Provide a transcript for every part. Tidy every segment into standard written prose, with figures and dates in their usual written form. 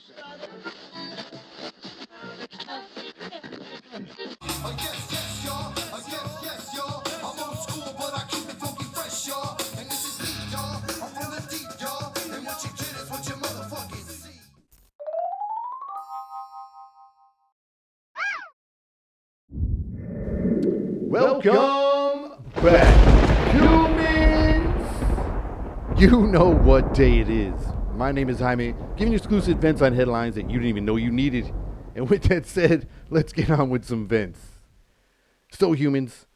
Yes, y'all. Yes, y'all. I'm old school, but I keep it funky fresh, y'all. And this is deep, y'all. I'm from the deep, y'all. And what you get is what you motherfucking see. Welcome back, humans! You know what day it is. My name is Jaime, giving you exclusive vents on headlines that you didn't even know you needed. And with that said, let's get on with some vents. So, humans,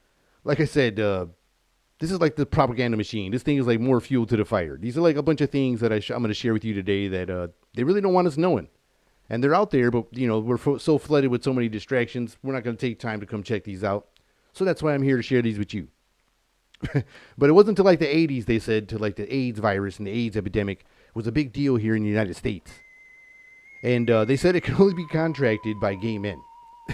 like I said, this is like the propaganda machine. This thing is like more fuel to the fire. These are like a bunch of things that I'm going to share with you today that they really don't want us knowing. And they're out there, but, you know, we're so flooded with so many distractions, we're not going to take time to come check these out. So that's why I'm here to share these with you. But it wasn't until like the 80s, they said, to like the AIDS virus and the AIDS epidemic was a big deal here in the United States. And they said it could only be contracted by gay men.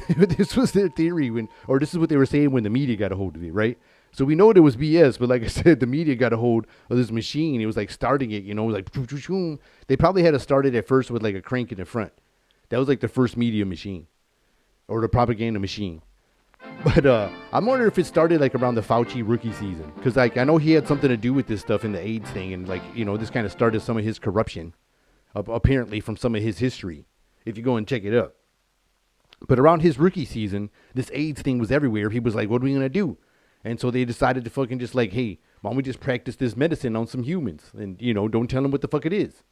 This was their theory or this is what they were saying when the media got a hold of it, right? So we know it was BS, but like I said, the media got a hold of this machine. It was like starting it, you know, it was like, they probably had to start it at first with like a crank in the front. That was like the first media machine or the propaganda machine. But I'm wondering if it started like around the Fauci rookie season, because like I know he had something to do with this stuff in the AIDS thing, and like you know this kind of started some of his corruption, apparently from some of his history. If you go and check it up, but around his rookie season, this AIDS thing was everywhere. He was like, "What are we gonna do?" And so they decided to fucking just like, "Hey, why don't we just practice this medicine on some humans, and you know don't tell them what the fuck it is,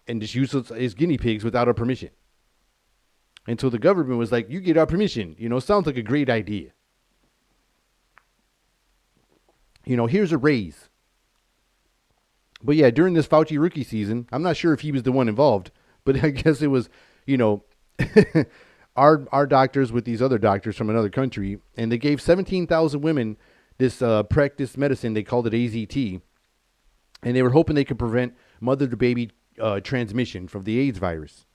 and just use us as guinea pigs without our permission." And so the government was like, you get our permission. You know, sounds like a great idea. You know, here's a raise. But yeah, during this Fauci rookie season, I'm not sure if he was the one involved, but I guess it was, you know, our doctors with these other doctors from another country, and they gave 17,000 women this practice medicine. They called it AZT, and they were hoping they could prevent mother-to-baby transmission from the AIDS virus.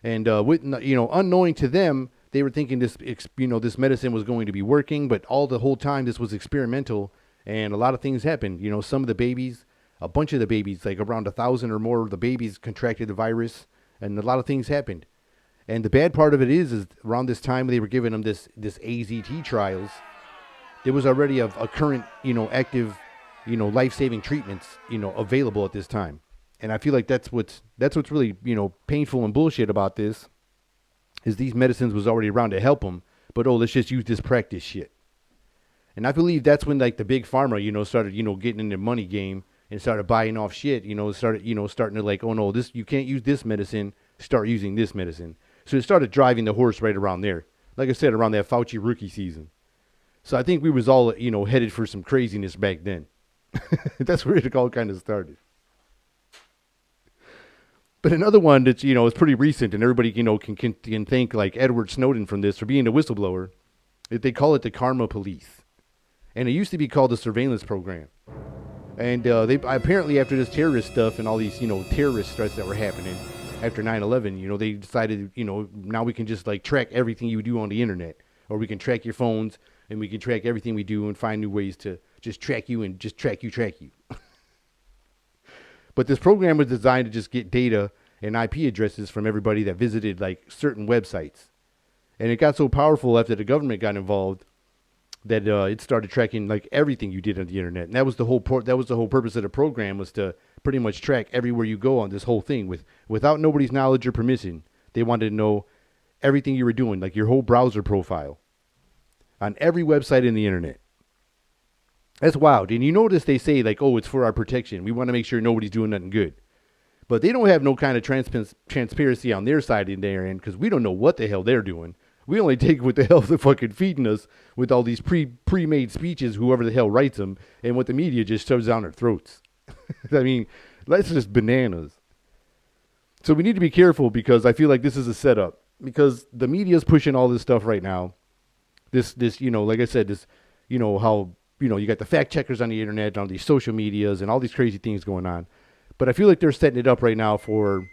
And with you know, unknowing to them, they were thinking this this medicine was going to be working, but all the whole time this was experimental, and a lot of things happened. You know, some of the babies, a bunch of the babies, like around 1,000 or more of the babies contracted the virus, and a lot of things happened. And the bad part of it is around this time they were giving them this AZT trials, there was already a current active life-saving treatments available at this time. And I feel like that's what's really painful and bullshit about this is these medicines was already around to help them, but let's just use this practice shit. And I believe that's when like the big pharma started getting in the money game and started buying off shit. Starting to like, oh no, this you can't use this medicine. Start using this medicine. So it started driving the horse right around there. Like I said, around that Fauci rookie season. So I think we was all headed for some craziness back then. That's where it all kind of started. But another one that's, is pretty recent and everybody, can thank like Edward Snowden from this for being a whistleblower. They call it the Karma Police. And it used to be called the Surveillance Program. And they apparently after this terrorist stuff and all these, terrorist threats that were happening after 9/11, they decided, now we can just like track everything you do on the internet. Or we can track your phones and we can track everything we do and find new ways to just track you and just track you. But this program was designed to just get data and IP addresses from everybody that visited like certain websites. And it got so powerful after the government got involved that it started tracking like everything you did on the internet. And that was the whole purpose of the program, was to pretty much track everywhere you go on this whole thing without nobody's knowledge or permission. They wanted to know everything you were doing, like your whole browser profile on every website in the internet. That's wild. And you notice they say like, oh, it's for our protection. We want to make sure nobody's doing nothing good. But they don't have no kind of transparency on their side in their end because we don't know what the hell they're doing. We only take what the hell they're fucking feeding us with all these pre-made speeches, whoever the hell writes them, and what the media just shoves down our throats. I mean, that's just bananas. So we need to be careful because I feel like this is a setup because the media is pushing all this stuff right now. This, like I said, this, how, you got the fact checkers on the internet, on these social medias and all these crazy things going on. But I feel like they're setting it up right now for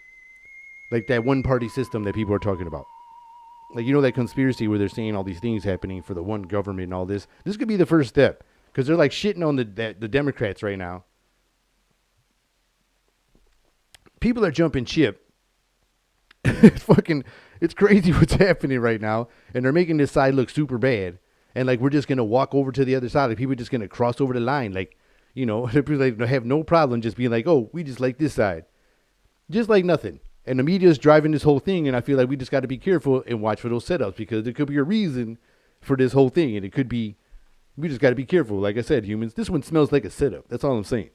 like that one party system that people are talking about. Like, that conspiracy where they're saying all these things happening for the one government and all this. This could be the first step because they're like shitting on the Democrats right now. People are jumping ship It's fucking, it's crazy what's happening right now, and they're making this side look super bad, and like we're just gonna walk over to the other side, like people are just gonna cross over the line, like people like have no problem just being like, oh, we just like this side, just like nothing. And the media is driving this whole thing, and I feel like we just got to be careful and watch for those setups because there could be a reason for this whole thing, and it could be we just got to be careful. Like I said, humans, this one smells like a setup. That's all I'm saying.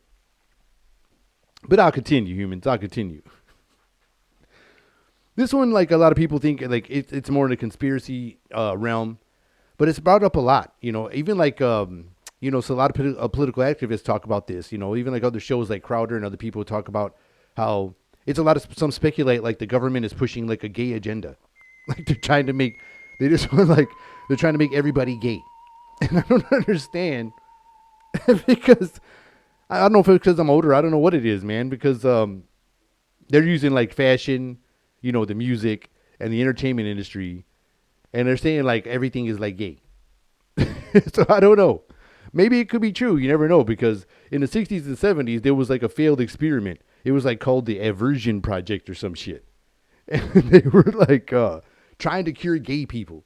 But I'll continue, humans. I'll continue. This one, like a lot of people think, like it's more in the conspiracy realm, but it's brought up a lot. Even like so a lot of political activists talk about this. Even like other shows like Crowder and other people talk about how it's a lot of some speculate like the government is pushing like a gay agenda, like they're trying to make they're trying to make everybody gay, and I don't understand because I don't know if it's because I'm older. I don't know what it is, man. Because they're using like fashion, the music and the entertainment industry, and they're saying like everything is like gay. So I don't know. Maybe it could be true. You never know, because in the 60s and 70s there was like a failed experiment. It was like called the Aversion Project or some shit, and they were like trying to cure gay people.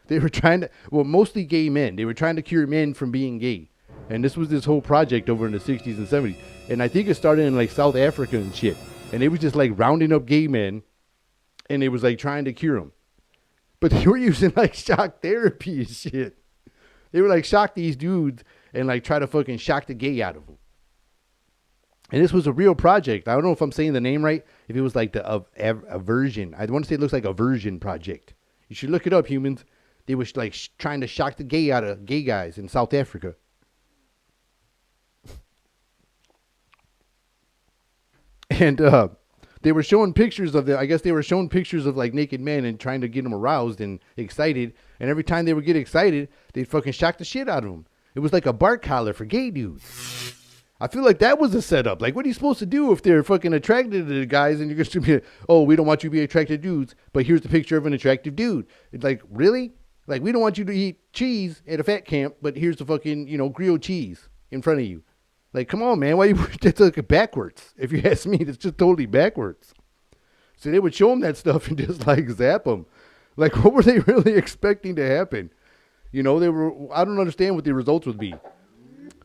They were trying to, well, mostly gay men. They were trying to cure men from being gay. And this was this whole project over in the 60s and 70s. And I think it started in like South Africa and shit. And they was just like rounding up gay men. And they was like trying to cure them. But they were using like shock therapy and shit. They were like shock these dudes and like try to fucking shock the gay out of them. And this was a real project. I don't know if I'm saying the name right. If it was like the Aversion. I want to say it looks like Aversion Project. You should look it up, humans. They were like trying to shock the gay out of gay guys in South Africa. And they were showing pictures of I guess they were showing pictures of like naked men and trying to get them aroused and excited. And every time they would get excited, they'd fucking shock the shit out of them. It was like a bark collar for gay dudes. I feel like that was a setup. Like, what are you supposed to do if they're fucking attracted to the guys and you're just going to be, oh, we don't want you to be attracted to dudes, but here's the picture of an attractive dude. It's like, really? Like, we don't want you to eat cheese at a fat camp, but here's the fucking, grilled cheese in front of you. Like, come on, man. Why you, that's like backwards. If you ask me, it's just totally backwards. So they would show them that stuff and just like zap them. Like, what were they really expecting to happen? I don't understand what the results would be.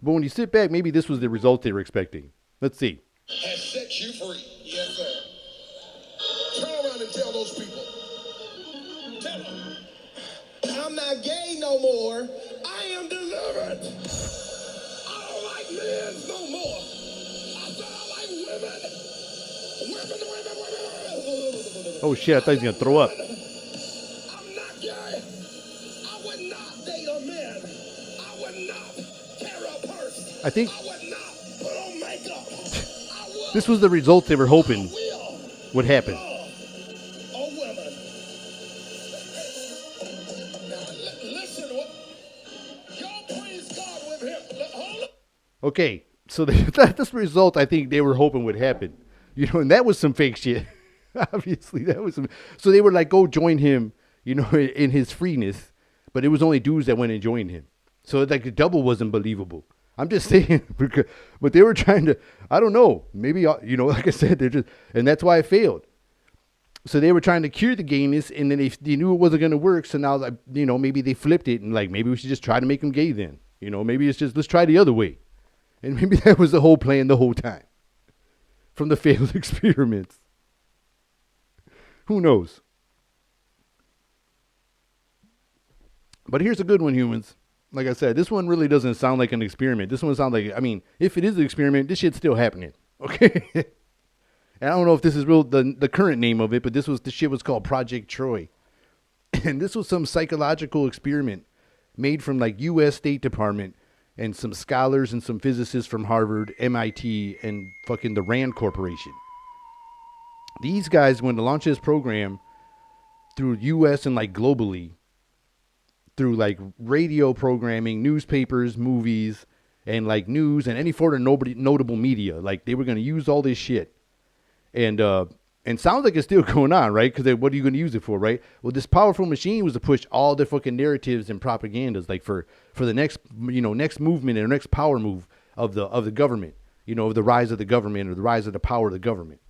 But when you sit back, maybe this was the result they were expecting. Let's see. Has set you free. Yes, sir. Turn around and tell those people. Tell them. I'm not gay no more. I am delivered. I don't like men no more. I said I like women. Women. Oh, shit. I thought he was going to throw up. I'm not gay. I would not date a man. I would not carry a purse. I think I would not put on makeup. I would. this was the result they were hoping would happen. Oh, women. Now, listen. Y'all praise God with him. Hold up. Okay, so that's the result I think they were hoping would happen. And that was some fake shit. Obviously, that was some. So they were like, go join him, in his freeness. But it was only dudes that went and joined him. So like the double wasn't believable. I'm just saying, but they were trying to, I don't know, maybe, like I said, and that's why it failed. So they were trying to cure the gayness, and then they knew it wasn't going to work. So now, maybe they flipped it and like, maybe we should just try to make them gay then. Maybe it's just, let's try the other way. And maybe that was the whole plan the whole time from the failed experiments. Who knows? But here's a good one, humans. Like I said, this one really doesn't sound like an experiment. This one sounds like, if it is an experiment, this shit's still happening. Okay? And I don't know if this is real, the current name of it, but this shit was called Project Troy. And this was some psychological experiment made from like U.S. State Department and some scholars and some physicists from Harvard, MIT, and fucking the Rand Corporation. These guys, when to launch this program through U.S. and like globally, through like radio programming, newspapers, movies, and like news and any sort of notable media. Like they were going to use all this shit. And sounds like it's still going on, right? Because what are you going to use it for, right? Well, this powerful machine was to push all the fucking narratives and propagandas, like for the next, next movement or next power move of the government, of the rise of the government or the rise of the power of the government.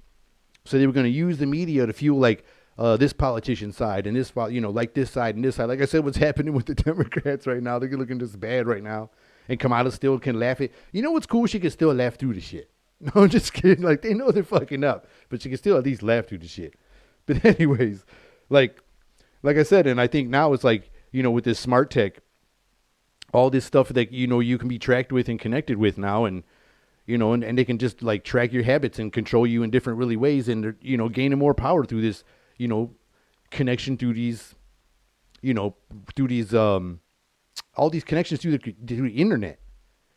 So they were going to use the media to fuel like this politician side and this, like this side and this side. Like I said, what's happening with the Democrats right now? They're looking just bad right now. And Kamala still can laugh at. You know what's cool? She can still laugh through the shit. No, I'm just kidding. Like they know they're fucking up, but she can still at least laugh through the shit. But anyways, like I said, and I think now it's like, with this smart tech, all this stuff that, you can be tracked with and connected with now. And, and they can just like track your habits and control you in different really ways. And they're, gaining more power through this, connection through these, all these connections through the internet.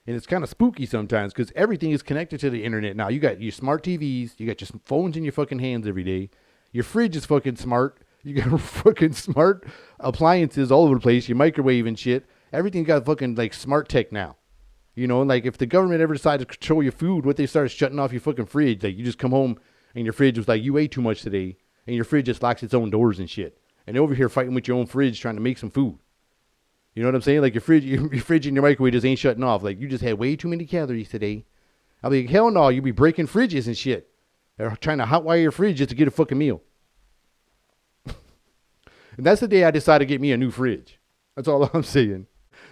And it's kind of spooky sometimes because everything is connected to the internet now. You got your smart TVs, you got your phones in your fucking hands every day. Your fridge is fucking smart. You got fucking smart appliances all over the place. Your microwave and shit. Everything got fucking like smart tech now. Like if the government ever decided to control your food, what they started shutting off your fucking fridge. Like you just come home and your fridge was like, you ate too much today. And your fridge just locks its own doors and shit. And they're over here fighting with your own fridge trying to make some food. You know what I'm saying? Like your fridge and your microwave just ain't shutting off. Like you just had way too many calories today. I'll be like, hell no, you be breaking fridges and shit. They're trying to hotwire your fridge just to get a fucking meal. And that's the day I decided to get me a new fridge. That's all I'm saying.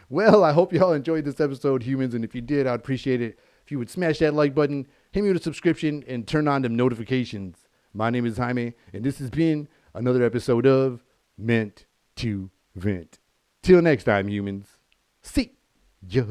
Well, I hope y'all enjoyed this episode, humans. And if you did, I'd appreciate it if you would smash that like button, hit me with a subscription, and turn on them notifications. My name is Jaime, and this has been another episode of Meant to Vent. Till next time, humans. See ya.